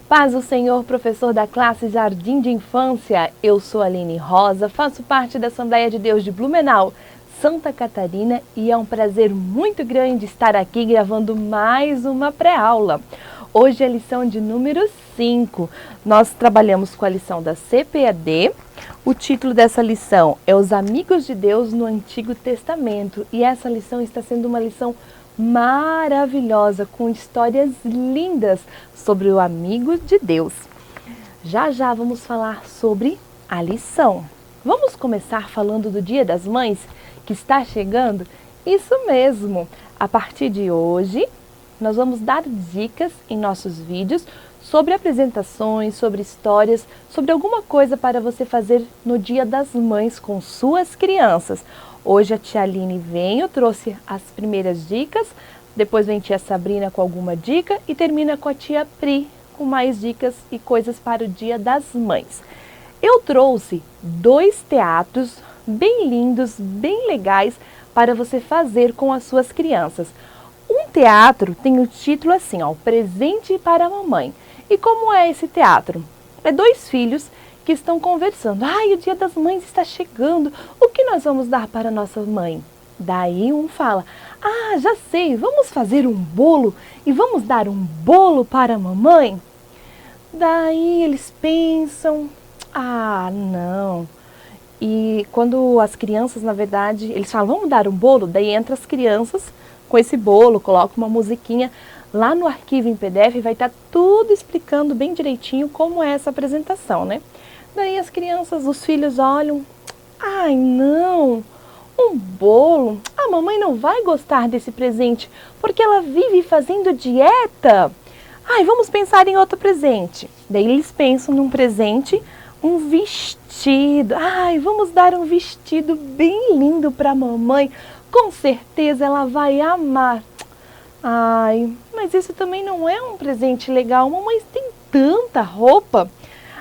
Paz do Senhor, professor da classe Jardim de Infância. Eu sou Aline Rosa, faço parte da Assembleia de Deus de Blumenau, Santa Catarina, e é um prazer muito grande estar aqui gravando mais uma pré-aula. Hoje é a lição de número 5. Nós trabalhamos com a lição da CPAD. O título dessa lição é Os Amigos de Deus no Antigo Testamento, e essa lição está sendo uma lição maravilhosa, com histórias lindas sobre o amigo de Deus. Já já vamos falar sobre a lição. Vamos começar falando do Dia das Mães, que está chegando? Isso mesmo! A partir de hoje, nós vamos dar dicas em nossos vídeos sobre apresentações, sobre histórias, sobre alguma coisa para você fazer no Dia das Mães com suas crianças. Hoje a tia Aline trouxe as primeiras dicas, depois vem tia Sabrina com alguma dica e termina com a tia Pri com mais dicas e coisas para o Dia das Mães. Eu trouxe 2 teatros bem lindos, bem legais para você fazer com as suas crianças. Um teatro tem o título assim, ó, Presente para a Mamãe. E como é esse teatro? É 2 filhos que estão conversando. Ai, o Dia das Mães está chegando. O que nós vamos dar para nossa mãe? Daí um fala, ah, já sei, vamos fazer um bolo e vamos dar um bolo para a mamãe? Daí eles pensam, ah, não. E quando as crianças, na verdade, eles falam, vamos dar um bolo? Daí entra as crianças com esse bolo, coloca uma musiquinha. Lá no arquivo em PDF vai estar tudo explicando bem direitinho como é essa apresentação, né? Daí as crianças, os filhos olham, ai não, um bolo? A mamãe não vai gostar desse presente porque ela vive fazendo dieta. Ai, vamos pensar em outro presente. Daí eles pensam num presente, um vestido. Ai, vamos dar um vestido bem lindo para a mamãe. Com certeza ela vai amar. Ai, mas isso também não é um presente legal. Mamãe tem tanta roupa.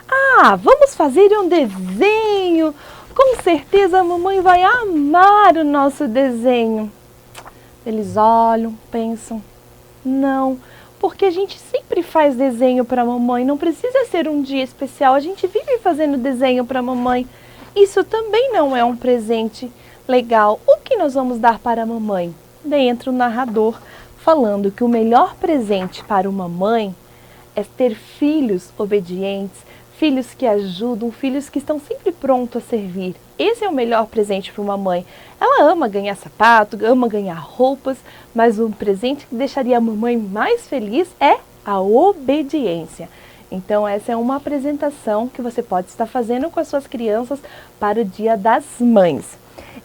Ah, vamos fazer um desenho. Com certeza a mamãe vai amar o nosso desenho. Eles olham, pensam, não, porque a gente sempre faz desenho para a mamãe, não precisa ser um dia especial, a gente vive fazendo desenho para a mamãe. Isso também não é um presente legal. O que nós vamos dar para a mamãe? Daí entra o narrador falando que o melhor presente para uma mãe é ter filhos obedientes, filhos que ajudam, filhos que estão sempre prontos a servir. Esse é o melhor presente para uma mãe. Ela ama ganhar sapato, ama ganhar roupas, mas um presente que deixaria a mamãe mais feliz é a obediência. Então essa é uma apresentação que você pode estar fazendo com as suas crianças para o Dia das Mães.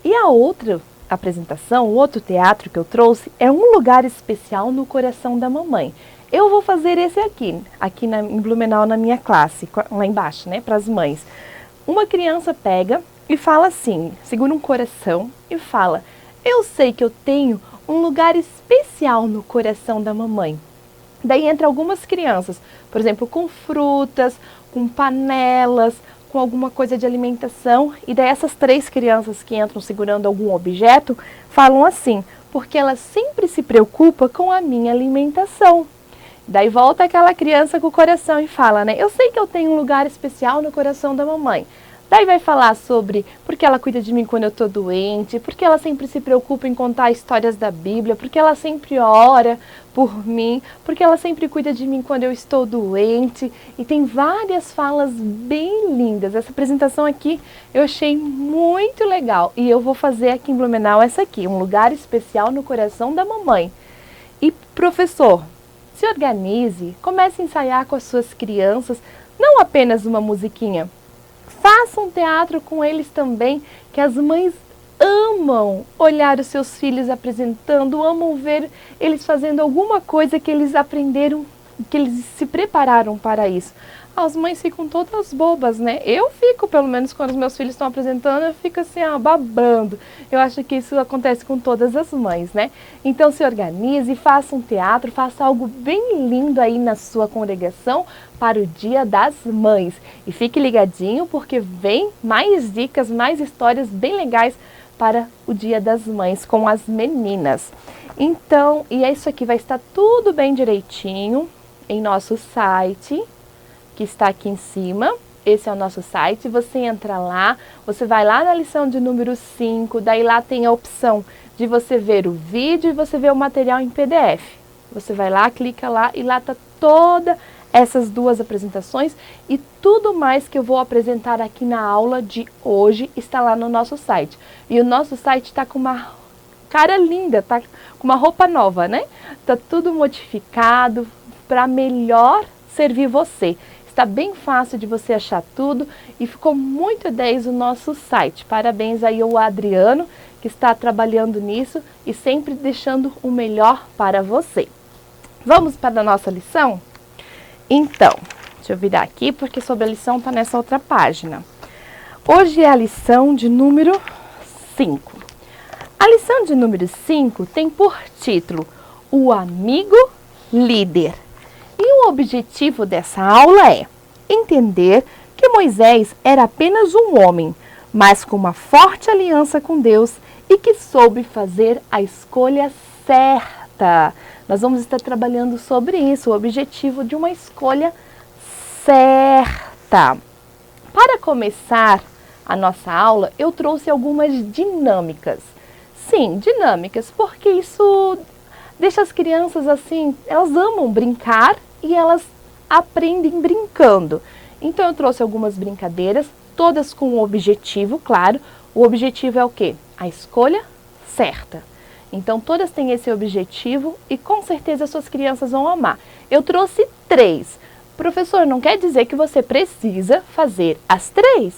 E a outra apresentação, o outro teatro que eu trouxe, é Um Lugar Especial no Coração da Mamãe. Eu vou fazer esse aqui em Blumenau, na minha classe, lá embaixo, né, para as mães. Uma criança pega e fala assim, segura um coração e fala, eu sei que eu tenho um lugar especial no coração da mamãe. Daí entra algumas crianças, por exemplo, com frutas, com panelas, com alguma coisa de alimentação, e daí essas 3 crianças que entram segurando algum objeto, falam assim, porque ela sempre se preocupa com a minha alimentação. Daí volta aquela criança com o coração e fala, né? Eu sei que eu tenho um lugar especial no coração da mamãe. Daí vai falar sobre porque ela cuida de mim quando eu estou doente, porque ela sempre se preocupa em contar histórias da Bíblia, porque ela sempre ora por mim, porque ela sempre cuida de mim quando eu estou doente. E tem várias falas bem lindas. Essa apresentação aqui eu achei muito legal. E eu vou fazer aqui em Blumenau essa aqui, Um Lugar Especial no Coração da Mamãe. E professor, se organize, comece a ensaiar com as suas crianças, não apenas uma musiquinha. Faça um teatro com eles também, que as mães amam olhar os seus filhos apresentando, amam ver eles fazendo alguma coisa que eles aprenderam, que eles se prepararam para isso. As mães ficam todas bobas, né? Eu fico, pelo menos quando os meus filhos estão apresentando, eu fico assim, babando. Eu acho que isso acontece com todas as mães, né? Então se organize, faça um teatro, faça algo bem lindo aí na sua congregação para o Dia das Mães. E fique ligadinho porque vem mais dicas, mais histórias bem legais para o Dia das Mães com as meninas. Então, e isso aqui vai estar tudo bem direitinho em nosso site. que está aqui em cima. Esse é o nosso site, você entra lá, você vai lá na lição de número 5, daí lá tem a opção de você ver o vídeo e você ver o material em PDF. Você vai lá, clica lá e lá está todas essas duas apresentações e tudo mais que eu vou apresentar aqui na aula de hoje está lá no nosso site. E o nosso site está com uma cara linda, tá com uma roupa nova, né? Tá tudo modificado para melhor servir você. Está bem fácil de você achar tudo e ficou muito 10 o nosso site. Parabéns aí ao Adriano, que está trabalhando nisso e sempre deixando o melhor para você. Vamos para a nossa lição? Então, deixa eu virar aqui porque sobre a lição está nessa outra página. Hoje é a lição de número 5. A lição de número 5 tem por título O Amigo Líder. E o objetivo dessa aula é entender que Moisés era apenas um homem, mas com uma forte aliança com Deus e que soube fazer a escolha certa. Nós vamos estar trabalhando sobre isso, o objetivo de uma escolha certa. Para começar a nossa aula, eu trouxe algumas dinâmicas. Sim, dinâmicas, porque isso deixa as crianças assim, elas amam brincar e elas aprendem brincando. Então eu trouxe algumas brincadeiras, todas com um objetivo, claro. O objetivo é o quê? A escolha certa. Então todas têm esse objetivo e com certeza suas crianças vão amar. Eu trouxe 3. Professor, não quer dizer que você precisa fazer as 3.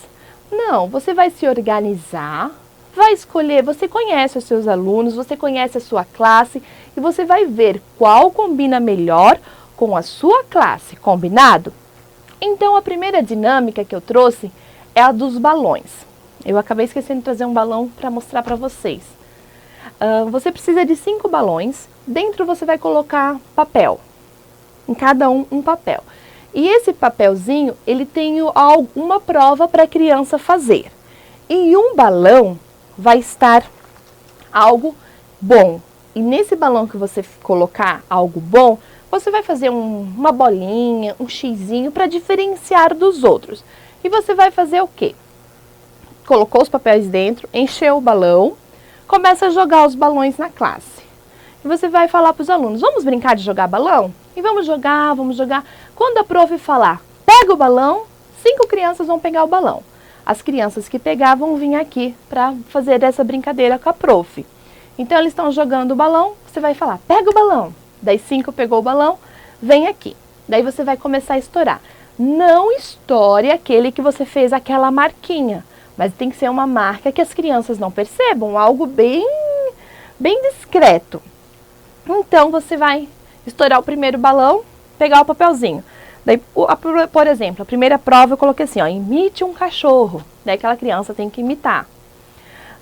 Não, você vai se organizar, vai escolher, você conhece os seus alunos, você conhece a sua classe e você vai ver qual combina melhor com a sua classe, combinado? Então a primeira dinâmica que eu trouxe é a dos balões. Eu acabei esquecendo de trazer um balão para mostrar para vocês. Você precisa de 5 balões, dentro você vai colocar papel, em cada um papel. E esse papelzinho, ele tem uma prova para a criança fazer. E um balão vai estar algo bom. E nesse balão que você colocar algo bom, você vai fazer uma bolinha, um xizinho para diferenciar dos outros. E você vai fazer o quê? Colocou os papéis dentro, encheu o balão, começa a jogar os balões na classe. E você vai falar para os alunos, vamos brincar de jogar balão? E vamos jogar, vamos jogar. Quando a prof falar, pega o balão, 5 crianças vão pegar o balão. As crianças que pegar vão vir aqui para fazer essa brincadeira com a prof. Então eles estão jogando o balão, você vai falar, pega o balão. Daí 5 pegou o balão, vem aqui. Daí você vai começar a estourar. Não estoure aquele que você fez aquela marquinha. Mas tem que ser uma marca que as crianças não percebam, algo bem discreto. Então você vai estourar o primeiro balão, pegar o papelzinho. Daí, por exemplo, a primeira prova eu coloquei assim, ó, imite um cachorro. Daí aquela criança tem que imitar.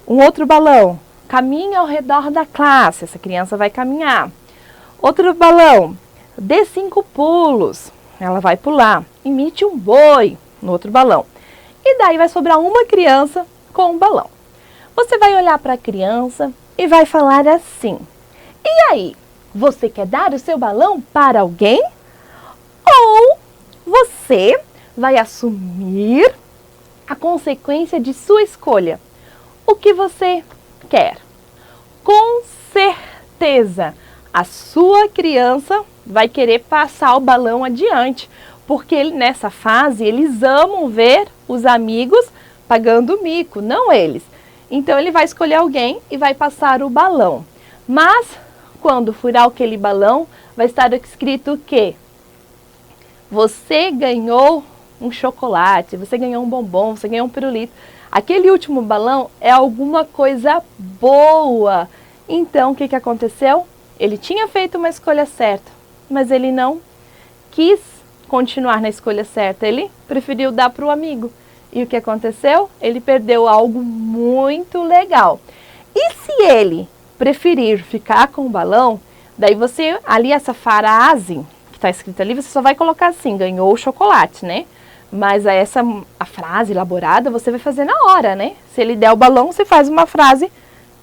Um outro balão, caminhe ao redor da classe. Essa criança vai caminhar. Outro balão, dê 5 pulos. Ela vai pular. Imite um boi no outro balão. E daí vai sobrar uma criança com um balão. Você vai olhar para a criança e vai falar assim, e aí, você quer dar o seu balão para alguém? Ou você vai assumir a consequência de sua escolha? O que você quer? Com certeza, a sua criança vai querer passar o balão adiante, porque nessa fase eles amam ver os amigos pagando mico, não eles. Então ele vai escolher alguém e vai passar o balão. Mas quando furar aquele balão, vai estar escrito o quê? Você ganhou um chocolate, você ganhou um bombom, você ganhou um pirulito. Aquele último balão é alguma coisa boa. Então o que aconteceu? Ele tinha feito uma escolha certa, mas ele não quis continuar na escolha certa. Ele preferiu dar para o amigo. E o que aconteceu? Ele perdeu algo muito legal. E se ele preferir ficar com o balão, daí você, ali essa frase que está escrita ali, você só vai colocar assim, ganhou o chocolate, né? Mas a frase elaborada você vai fazer na hora, né? Se ele der o balão, você faz uma frase,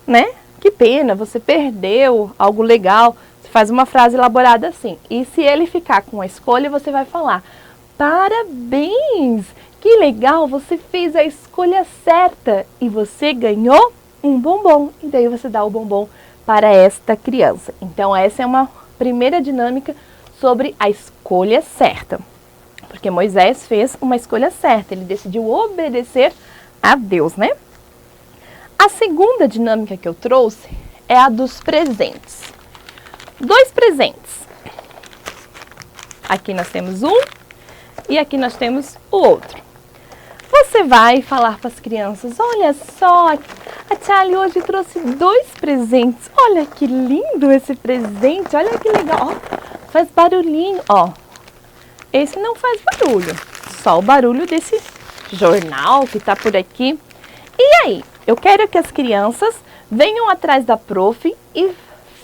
né? Que pena, você perdeu algo legal. Você faz uma frase elaborada assim. E se ele ficar com a escolha, você vai falar, Parabéns! Que legal, você fez a escolha certa e você ganhou um bombom. E daí você dá o bombom para esta criança. Então essa é uma primeira dinâmica sobre a escolha certa. Porque Moisés fez uma escolha certa, ele decidiu obedecer a Deus, né? A segunda dinâmica que eu trouxe é a dos presentes. 2 presentes. Aqui nós temos um e aqui nós temos o outro. Você vai falar para as crianças, olha só, a Charlie hoje trouxe 2 presentes. Olha que lindo esse presente, olha que legal. Ó, faz barulhinho, ó. Esse não faz barulho, só o barulho desse jornal que está por aqui. E aí, eu quero que as crianças venham atrás da prof e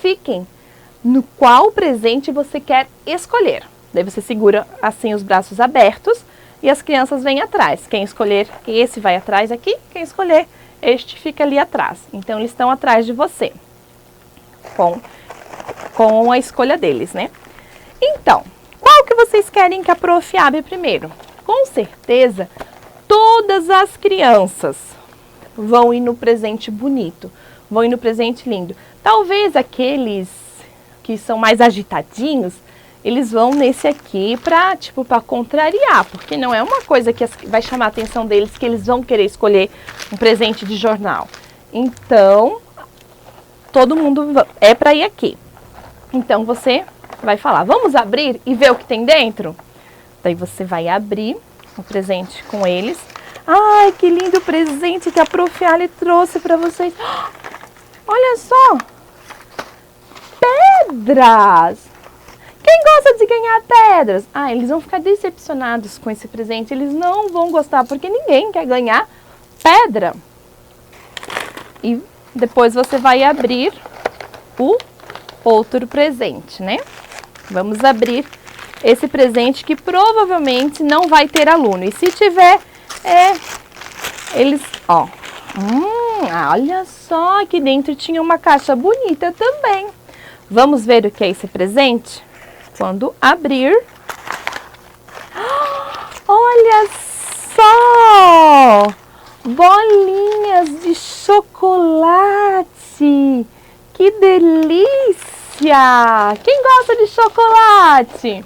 fiquem no qual presente você quer escolher. Daí você segura assim os braços abertos e as crianças vêm atrás. Quem escolher esse vai atrás aqui, quem escolher este fica ali atrás. Então eles estão atrás de você, com a escolha deles, né? Então, qual que vocês querem que a prof abra primeiro? Com certeza, todas as crianças vão ir no presente bonito, vão ir no presente lindo. Talvez aqueles que são mais agitadinhos, eles vão nesse aqui para contrariar, porque não é uma coisa que vai chamar a atenção deles, que eles vão querer escolher um presente de jornal. Então, todo mundo é para ir aqui. Então, você vai falar, vamos abrir e ver o que tem dentro? Daí você vai abrir o presente com eles. Ai, que lindo presente que a Prof. Ali trouxe para vocês. Olha só! Pedras! Quem gosta de ganhar pedras? Ah, eles vão ficar decepcionados com esse presente. Eles não vão gostar, porque ninguém quer ganhar pedra. E depois você vai abrir o outro presente, né? Vamos abrir esse presente que provavelmente não vai ter aluno. E se tiver, eles, ó. Olha só, aqui dentro tinha uma caixa bonita também. Vamos ver o que é esse presente? Quando abrir, olha só, bolinhas de chocolate, que delícia! Quem gosta de chocolate?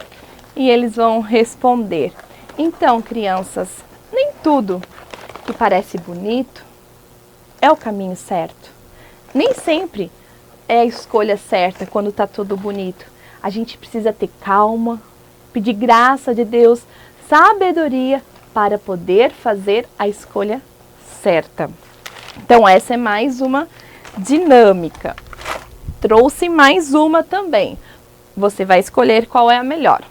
E eles vão responder. Então, crianças, nem tudo que parece bonito é o caminho certo. Nem sempre é a escolha certa quando está tudo bonito. A gente precisa ter calma, pedir graça de Deus, sabedoria para poder fazer a escolha certa. Então essa é mais uma dinâmica. Trouxe mais uma também. Você vai escolher qual é a melhor.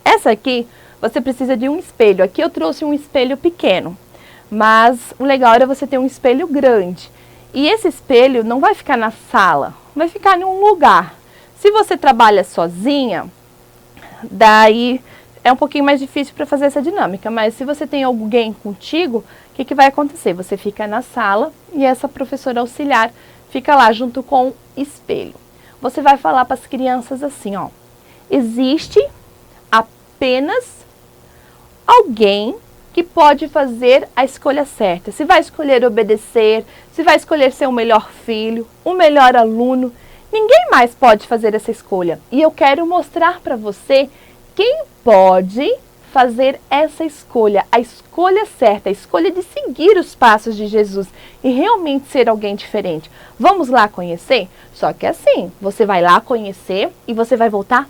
Essa aqui, você precisa de um espelho. Aqui eu trouxe um espelho pequeno, mas o legal era você ter um espelho grande. E esse espelho não vai ficar na sala, vai ficar em um lugar. Se você trabalha sozinha, daí é um pouquinho mais difícil para fazer essa dinâmica. Mas se você tem alguém contigo, o que vai acontecer? Você fica na sala e essa professora auxiliar fica lá junto com o espelho. Você vai falar para as crianças assim, ó. Existe apenas alguém que pode fazer a escolha certa. Se vai escolher obedecer, se vai escolher ser o melhor filho, o melhor aluno, ninguém mais pode fazer essa escolha. E eu quero mostrar para você quem pode fazer essa escolha, a escolha certa, a escolha de seguir os passos de Jesus e realmente ser alguém diferente. Vamos lá conhecer? Só que assim, você vai lá conhecer e você vai voltar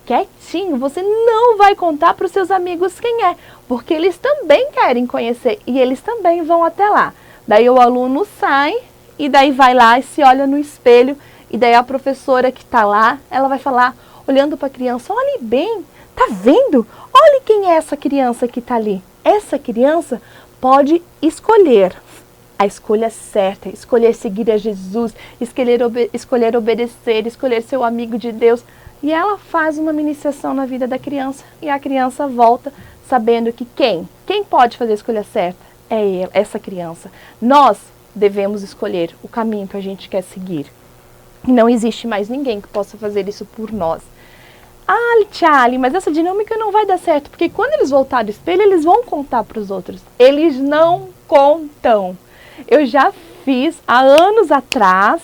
quietinho, você não vai contar para os seus amigos quem é, porque eles também querem conhecer e eles também vão até lá. Daí o aluno sai e daí vai lá e se olha no espelho e daí a professora que está lá, ela vai falar, olhando para a criança, olhe bem, tá vendo? Olhe quem é essa criança que está ali. Essa criança pode escolher a escolha certa, escolher seguir a Jesus, escolher obedecer, escolher ser o amigo de Deus. E ela faz uma ministração na vida da criança e a criança volta sabendo que quem pode fazer a escolha certa é essa criança. Nós devemos escolher o caminho que a gente quer seguir. E não existe mais ninguém que possa fazer isso por nós. Ah, Charlie, mas essa dinâmica não vai dar certo, porque quando eles voltarem do espelho, eles vão contar para os outros. Eles não contam. Eu já fiz há anos atrás,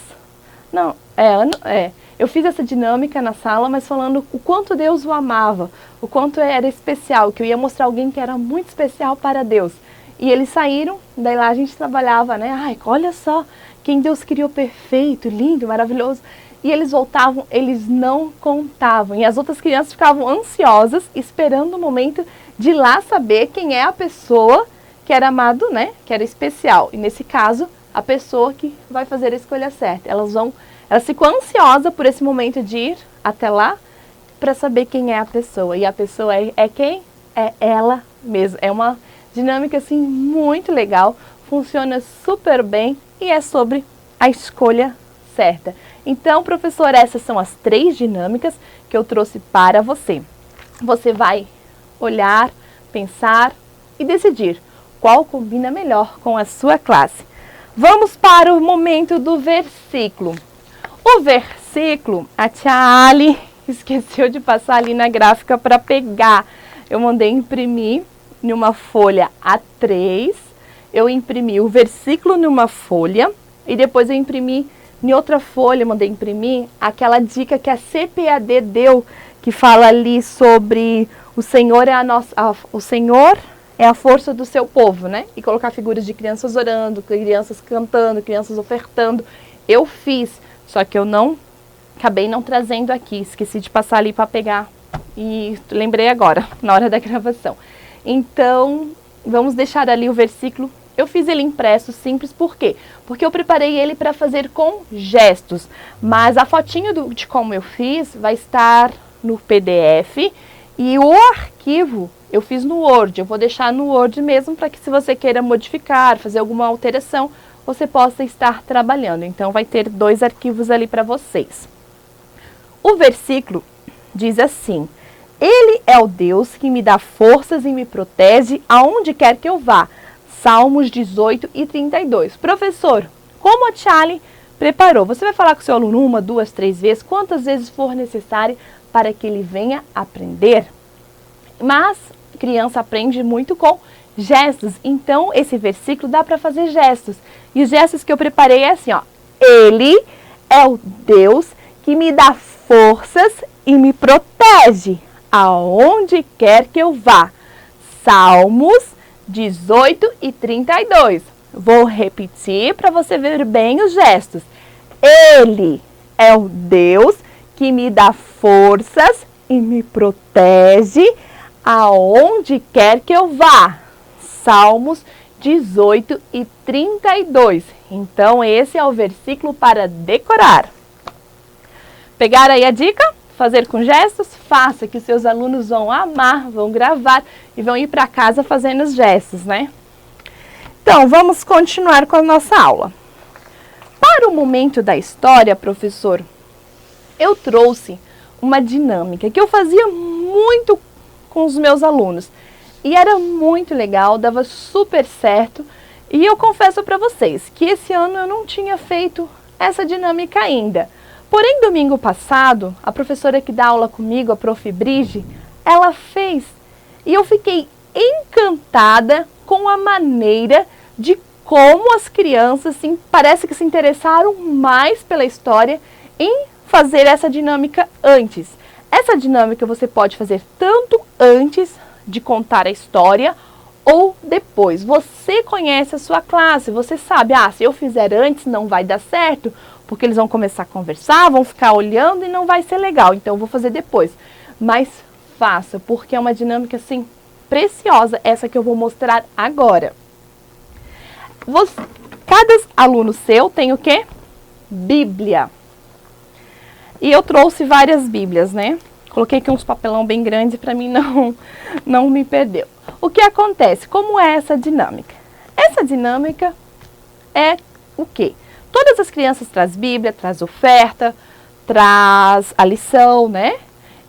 eu fiz essa dinâmica na sala, mas falando o quanto Deus o amava, o quanto era especial, que eu ia mostrar alguém que era muito especial para Deus. E eles saíram, daí lá a gente trabalhava, né? Ai, olha só, quem Deus criou perfeito, lindo, maravilhoso. E eles voltavam, eles não contavam. E as outras crianças ficavam ansiosas, esperando o momento de ir lá saber quem é a pessoa que era amado, né? Que era especial. E nesse caso, a pessoa que vai fazer a escolha certa. Elas ficam ansiosas por esse momento de ir até lá para saber quem é a pessoa. E a pessoa é quem? É ela mesma. É uma dinâmica assim muito legal, funciona super bem e é sobre a escolha certa. Então, professor, essas são as 3 dinâmicas que eu trouxe para você. Você vai olhar, pensar e decidir qual combina melhor com a sua classe. Vamos para o momento do versículo. O versículo, a tia Ali esqueceu de passar ali na gráfica para pegar. Eu mandei imprimir numa folha A3, eu imprimi o versículo numa folha e depois eu imprimi em outra folha, mandei imprimir aquela dica que a CPAD deu, que fala ali sobre o Senhor o Senhor é a força do seu povo, né? E colocar figuras de crianças orando, crianças cantando, crianças ofertando. Eu fiz, só que eu acabei não trazendo aqui, esqueci de passar ali para pegar e lembrei agora, na hora da gravação. Então, vamos deixar ali o versículo. Eu fiz ele impresso simples, por quê? Porque eu preparei ele para fazer com gestos, mas a fotinho de como eu fiz vai estar no PDF e o arquivo eu fiz no Word. Eu vou deixar no Word mesmo para que se você queira modificar, fazer alguma alteração, você possa estar trabalhando. Então, vai ter 2 arquivos ali para vocês. O versículo diz assim: Ele é o Deus que me dá forças e me protege aonde quer que eu vá. Salmos 18 e 32. Professor, como a Charlie preparou? Você vai falar com o seu aluno 1, 2, 3 vezes, quantas vezes for necessário para que ele venha aprender. Mas criança aprende muito com gestos, então esse versículo dá para fazer gestos. E os gestos que eu preparei é assim, ó. Ele é o Deus que me dá forças e me protege aonde quer que eu vá. Salmos 18 e 32. Vou repetir para você ver bem os gestos. Ele é o Deus que me dá forças e me protege aonde quer que eu vá. Salmos 18 e 32. Então, esse é o versículo para decorar. Pegaram aí a dica? Fazer com gestos? Faça, que seus alunos vão amar, vão gravar e vão ir para casa fazendo os gestos, né? Então, vamos continuar com a nossa aula. Para o momento da história, professor, eu trouxe uma dinâmica que eu fazia muito com os meus alunos. E era muito legal, dava super certo. E eu confesso para vocês que esse ano eu não tinha feito essa dinâmica ainda. Porém, domingo passado, a professora que dá aula comigo, a Prof. Brige, ela fez. E eu fiquei encantada com a maneira de como as crianças, assim, parece que se interessaram mais pela história em fazer essa dinâmica antes. Essa dinâmica você pode fazer tanto antes de contar a história ou depois. Você conhece a sua classe, você sabe, se eu fizer antes não vai dar certo, porque eles vão começar a conversar, vão ficar olhando e não vai ser legal, então eu vou fazer depois. Mas faça, porque é uma dinâmica assim preciosa, essa que eu vou mostrar agora. Cada aluno seu tem o quê? Bíblia. E eu trouxe várias bíblias, né? Coloquei aqui uns papelão bem grandes para mim não me perder. O que acontece? Como é essa dinâmica? Essa dinâmica é o quê? Todas as crianças traz Bíblia, traz oferta, traz a lição, né?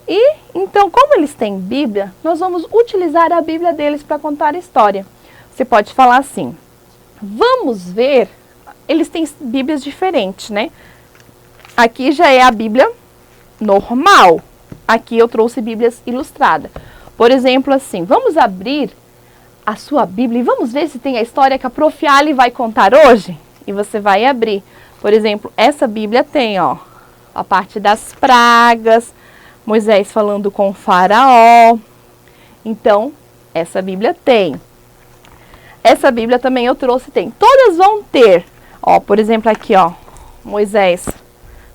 E então, como eles têm Bíblia, nós vamos utilizar a Bíblia deles para contar a história. Você pode falar assim: vamos ver, eles têm Bíblias diferentes, né? Aqui já é a Bíblia normal. aqui eu trouxe Bíblias ilustradas. Por exemplo, assim, vamos abrir a sua Bíblia e vamos ver se tem a história que a Prof. Ali vai contar hoje? E você vai abrir. Por exemplo, essa Bíblia tem, ó, a parte das pragas, Moisés falando com o faraó. Então, essa Bíblia tem. Essa Bíblia também eu trouxe, tem. Todas vão ter, ó, por exemplo, aqui, ó, Moisés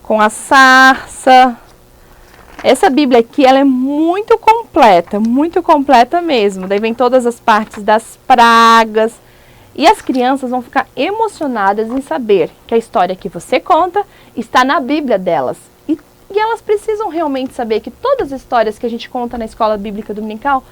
com a sarça. Essa Bíblia aqui, ela é muito completa mesmo. Daí vem todas as partes das pragas. E as crianças vão ficar emocionadas em saber que a história que você conta está na Bíblia delas. E elas precisam realmente saber que todas as histórias que a gente conta na escola bíblica dominical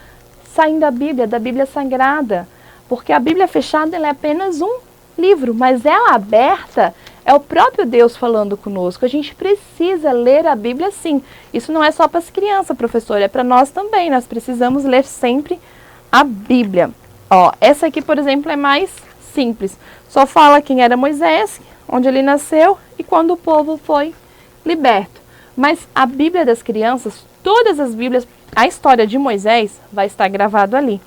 saem da Bíblia Sagrada. Porque a Bíblia fechada ela é apenas um livro, mas ela aberta é o próprio Deus falando conosco. A gente precisa ler a Bíblia sim. Isso não é só para as crianças, professor, é para nós também. Nós precisamos ler sempre a Bíblia. Ó, essa aqui, por exemplo, é mais simples. Só fala quem era Moisés, onde ele nasceu e quando o povo foi liberto. Mas a Bíblia das crianças, todas as Bíblias, a história de Moisés vai estar gravado ali.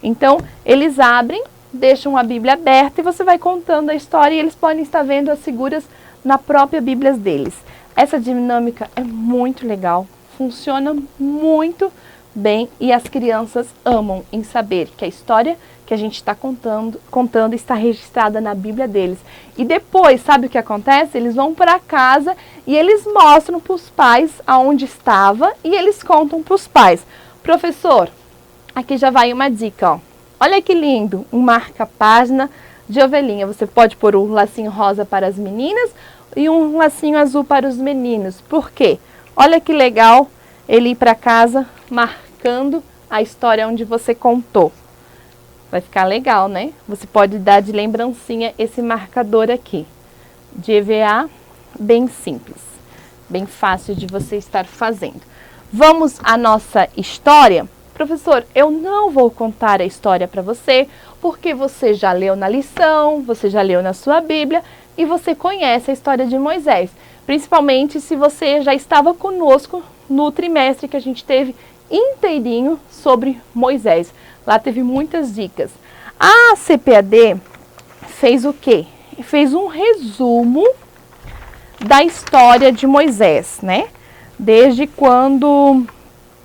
Então, eles abrem, deixam a Bíblia aberta e você vai contando a história e eles podem estar vendo as figuras na própria Bíblia deles. Essa dinâmica é muito legal, funciona muito bem e as crianças amam em saber que a história que a gente está contando está registrada na Bíblia deles. E depois, sabe o que acontece? Eles vão para casa e eles mostram para os pais aonde estava e eles contam para os pais. Professor, aqui já vai uma dica, ó. Olha que lindo, um marca-página de ovelhinha. Você pode pôr um lacinho rosa para as meninas e um lacinho azul para os meninos. Por quê? Olha que legal ele ir para casa marcando a história onde você contou. Vai ficar legal, né? Você pode dar de lembrancinha esse marcador aqui. De EVA, bem simples. Bem fácil de você estar fazendo. Vamos à nossa história? Professor, eu não vou contar a história para você, porque você já leu na lição, você já leu na sua Bíblia e você conhece a história de Moisés. Principalmente se você já estava conosco no trimestre que a gente teve inteirinho sobre Moisés. Lá teve muitas dicas. A CPAD fez o quê? Fez um resumo da história de Moisés, né? Desde quando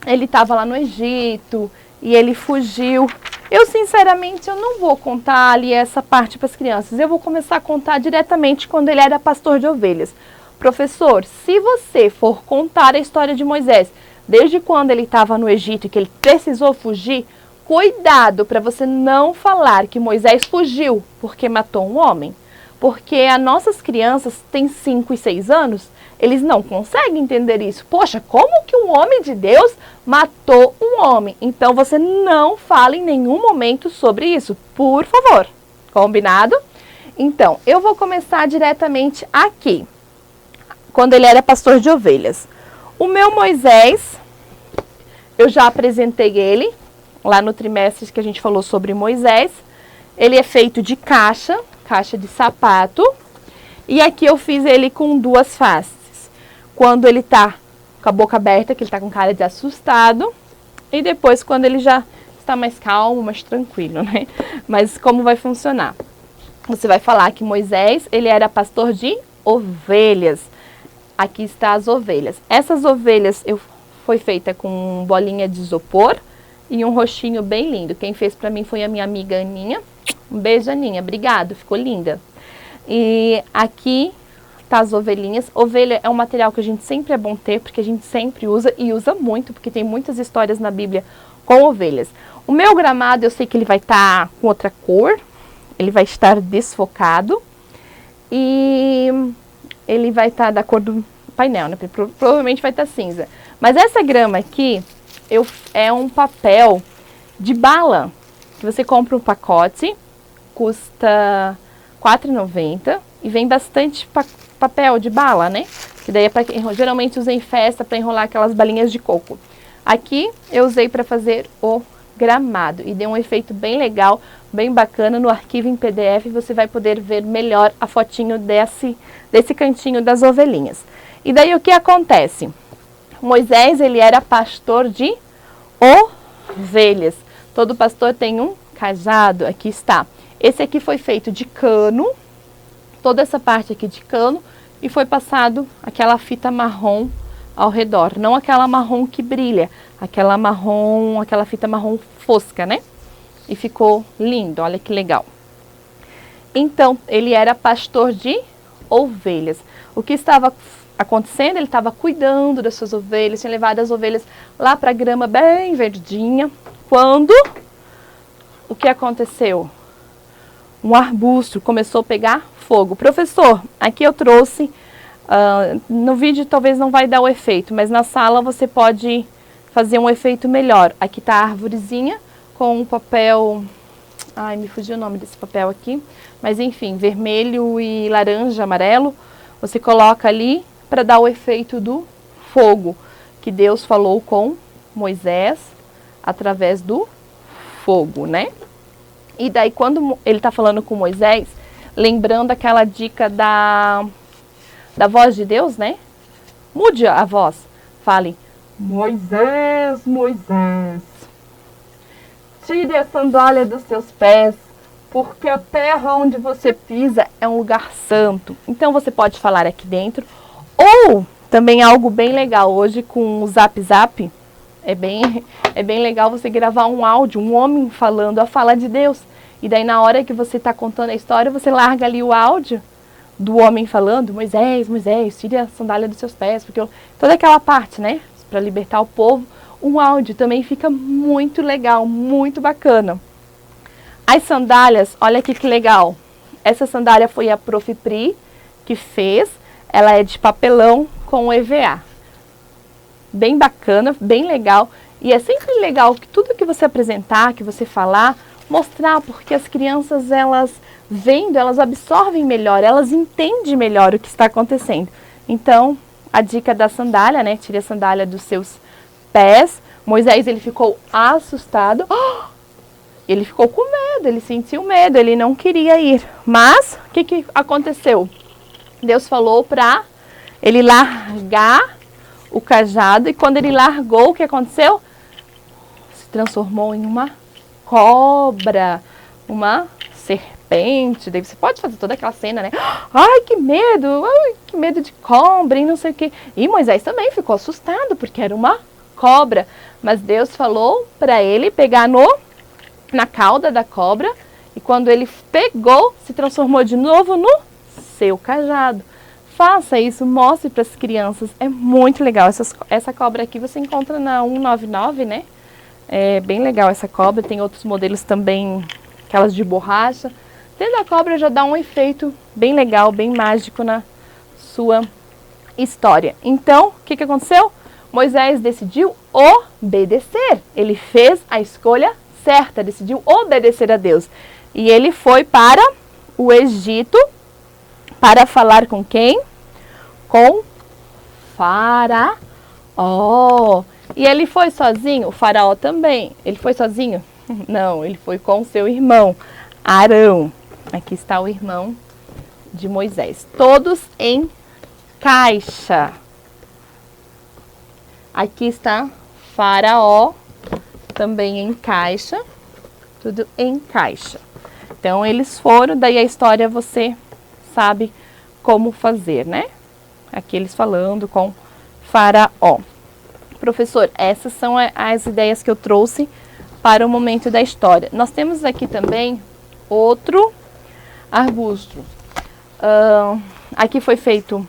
ele estava lá no Egito e ele fugiu. Eu, sinceramente, eu não vou contar ali essa parte para as crianças. Eu vou começar a contar diretamente quando ele era pastor de ovelhas. Professor, se você for contar a história de Moisés, desde quando ele estava no Egito e que ele precisou fugir, cuidado para você não falar que Moisés fugiu porque matou um homem. Porque as nossas crianças têm 5 e 6 anos, eles não conseguem entender isso. Poxa, como que um homem de Deus matou um homem? Então você não fala em nenhum momento sobre isso, por favor. Combinado? Então, eu vou começar diretamente aqui, quando ele era pastor de ovelhas. O meu Moisés, eu já apresentei ele lá no trimestre que a gente falou sobre Moisés. Ele é feito de caixa de sapato. E aqui eu fiz ele com 2 faces. Quando ele tá com a boca aberta, que ele tá com cara de assustado. E depois quando ele já está mais calmo, mais tranquilo, né? Mas como vai funcionar? Você vai falar que Moisés, ele era pastor de ovelhas. Aqui está as ovelhas. Essas ovelhas foi feita com bolinha de isopor e um roxinho bem lindo. Quem fez para mim foi a minha amiga Aninha. Um beijo, Aninha. Obrigado, ficou linda. E aqui tá as ovelhinhas. Ovelha é um material que a gente sempre é bom ter, porque a gente sempre usa e usa muito, porque tem muitas histórias na Bíblia com ovelhas. O meu gramado, eu sei que ele vai estar com outra cor, ele vai estar desfocado e ele vai estar da cor do painel, né? Provavelmente vai estar cinza. Mas essa grama aqui é um papel de bala, que você compra um pacote, custa R$4,90 e vem bastante papel de bala, né? Que daí é para geralmente usa em festa para enrolar aquelas balinhas de coco. Aqui eu usei para fazer o gramado e deu um efeito bem legal, bem bacana. No arquivo em PDF você vai poder ver melhor a fotinho desse cantinho das ovelhinhas. E daí o que acontece? Moisés, ele era pastor de ovelhas. Todo pastor tem um cajado, aqui está. Esse aqui foi feito de cano, toda essa parte aqui de cano, e foi passado aquela fita marrom ao redor. Não aquela marrom que brilha, aquela fita marrom fosca, né? E ficou lindo, olha que legal. Então, ele era pastor de ovelhas. O que estava acontecendo? Ele estava cuidando das suas ovelhas, tinha levado as ovelhas lá para a grama bem verdinha. Quando o que aconteceu? Um arbusto começou a pegar fogo. Professor, aqui eu trouxe, no vídeo talvez não vai dar o efeito, mas na sala você pode fazer um efeito melhor. Aqui está a arvorezinha com um papel, ai, me fugiu o nome desse papel aqui, mas enfim, vermelho e laranja, amarelo, você coloca ali para dar o efeito do fogo, que Deus falou com Moisés através do fogo, né? E daí quando ele está falando com Moisés, lembrando aquela dica da voz de Deus, né? Mude a voz, fale: Moisés, Moisés, tire a sandália dos seus pés, porque a terra onde você pisa é um lugar santo. Então você pode falar aqui dentro, ou também algo bem legal hoje com o Zap Zap, é bem legal você gravar um áudio, um homem falando a fala de Deus. E daí na hora que você está contando a história, você larga ali o áudio do homem falando: Moisés, Moisés, tire a sandália dos seus pés, porque toda aquela parte, né, para libertar o povo, um áudio também fica muito legal, muito bacana. As sandálias, olha aqui que legal. Essa sandália foi a Prof. Pri que fez, ela é de papelão com EVA. Bem bacana, bem legal. E é sempre legal que tudo que você apresentar, que você falar, mostrar, porque as crianças, elas vendo, elas absorvem melhor, elas entendem melhor o que está acontecendo. Então, a dica da sandália, né? Tire a sandália dos seus pés. Moisés, ele ficou assustado. Ele ficou com medo, ele sentiu medo, ele não queria ir. Mas, o que aconteceu? Deus falou para ele largar o cajado, e quando ele largou, o que aconteceu? Se transformou em uma cobra, uma serpente. Daí você pode fazer toda aquela cena, né? Ai, que medo de cobra e não sei o que. E Moisés também ficou assustado, porque era uma cobra. Mas Deus falou para ele pegar na cauda da cobra, e quando ele pegou, se transformou de novo no seu cajado. Faça isso, mostre para as crianças, é muito legal. Essa cobra aqui você encontra na 199, né? É bem legal essa cobra, tem outros modelos também, aquelas de borracha. Tendo a cobra já dá um efeito bem legal, bem mágico na sua história. Então, o que aconteceu? Moisés decidiu obedecer, ele fez a escolha certa, decidiu obedecer a Deus. E ele foi para o Egito para falar com quem? Com Faraó. E ele foi sozinho? O Faraó também. Ele foi sozinho? Não, ele foi com seu irmão, Arão. Aqui está o irmão de Moisés. Todos em caixa. Aqui está Faraó, também em caixa. Tudo em caixa. Então, eles foram, daí a história você sabe como fazer, né? Aqui eles falando com Faraó. Professor, essas são as ideias que eu trouxe para o momento da história. Nós temos aqui também outro arbusto. Aqui foi feito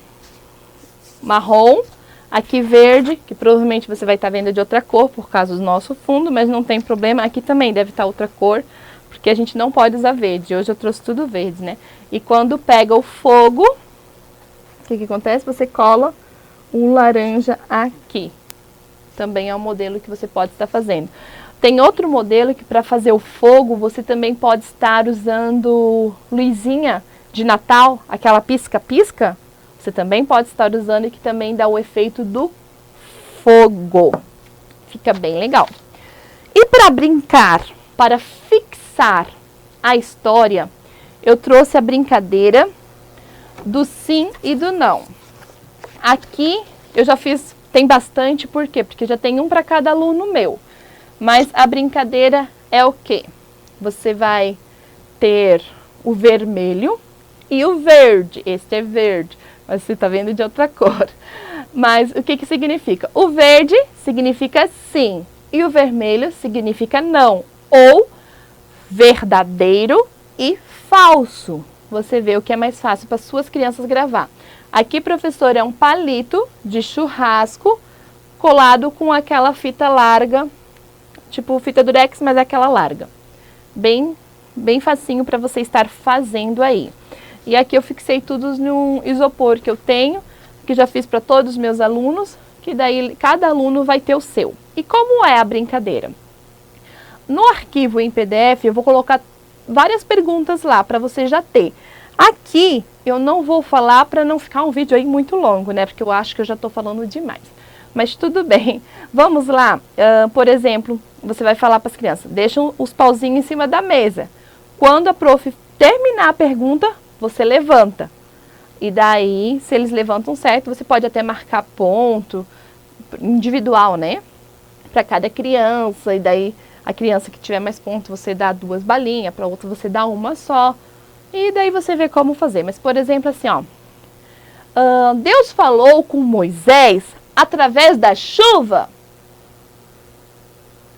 marrom, aqui verde, que provavelmente você vai estar vendo de outra cor por causa do nosso fundo, mas não tem problema. Aqui também deve estar outra cor, porque a gente não pode usar verde. Hoje eu trouxe tudo verde, né? E quando pega o fogo, o que acontece? Você cola um laranja aqui. Também é um modelo que você pode estar fazendo. Tem outro modelo que para fazer o fogo, você também pode estar usando luzinha de Natal, aquela pisca-pisca. Você também pode estar usando e que também dá o efeito do fogo. Fica bem legal. E para brincar, para fixar a história, eu trouxe a brincadeira do sim e do não. Aqui eu já fiz Tem bastante, por quê? Porque já tem um para cada aluno meu. Mas a brincadeira é o quê? Você vai ter o vermelho e o verde. Este é verde, mas você está vendo de outra cor. Mas o que significa? O verde significa sim e o vermelho significa não. Ou verdadeiro e falso. Você vê o que é mais fácil para suas crianças gravar. Aqui, professor, é um palito de churrasco colado com aquela fita larga, tipo fita durex, mas é aquela larga. Bem facinho para você estar fazendo aí. E aqui eu fixei tudo num isopor que eu tenho, que já fiz para todos os meus alunos, que daí cada aluno vai ter o seu. E como é a brincadeira? No arquivo em PDF eu vou colocar várias perguntas lá para você já ter. Aqui eu não vou falar para não ficar um vídeo aí muito longo, né? Porque eu acho que eu já estou falando demais. Mas tudo bem. Vamos lá. Por exemplo, você vai falar para as crianças, deixam os pauzinhos em cima da mesa. Quando a prof terminar a pergunta, você levanta. E daí, se eles levantam certo, você pode até marcar ponto individual, né? Para cada criança. E daí, a criança que tiver mais ponto, você dá 2 balinhas, para outra você dá uma só. E daí você vê como fazer. Mas, por exemplo, assim, ó. Deus falou com Moisés através da chuva?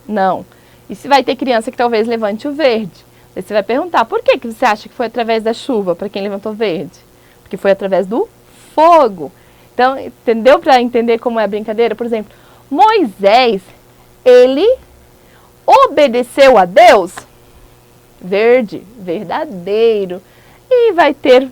Não. E se vai ter criança que talvez levante o verde? Aí você vai perguntar, por que você acha que foi através da chuva, para quem levantou verde? Porque foi através do fogo. Então, entendeu para entender como é a brincadeira? Por exemplo, Moisés, ele obedeceu a Deus? Verde, verdadeiro. E vai ter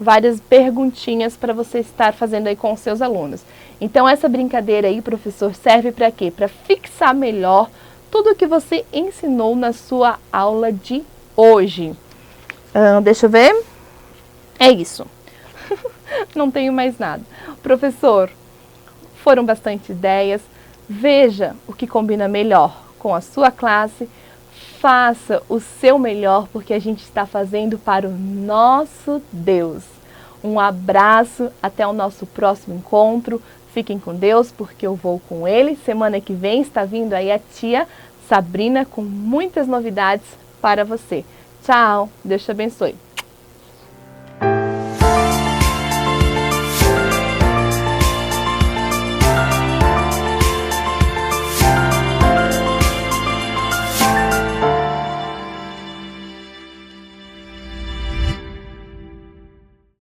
várias perguntinhas para você estar fazendo aí com os seus alunos. Então, essa brincadeira aí, professor, serve para quê? Para fixar melhor tudo o que você ensinou na sua aula de hoje. Deixa eu ver. É isso. Não tenho mais nada. Professor, foram bastante ideias. Veja o que combina melhor com a sua classe. Faça o seu melhor, porque a gente está fazendo para o nosso Deus. Um abraço, até o nosso próximo encontro. Fiquem com Deus, porque eu vou com Ele. Semana que vem está vindo aí a tia Sabrina com muitas novidades para você. Tchau, Deus te abençoe.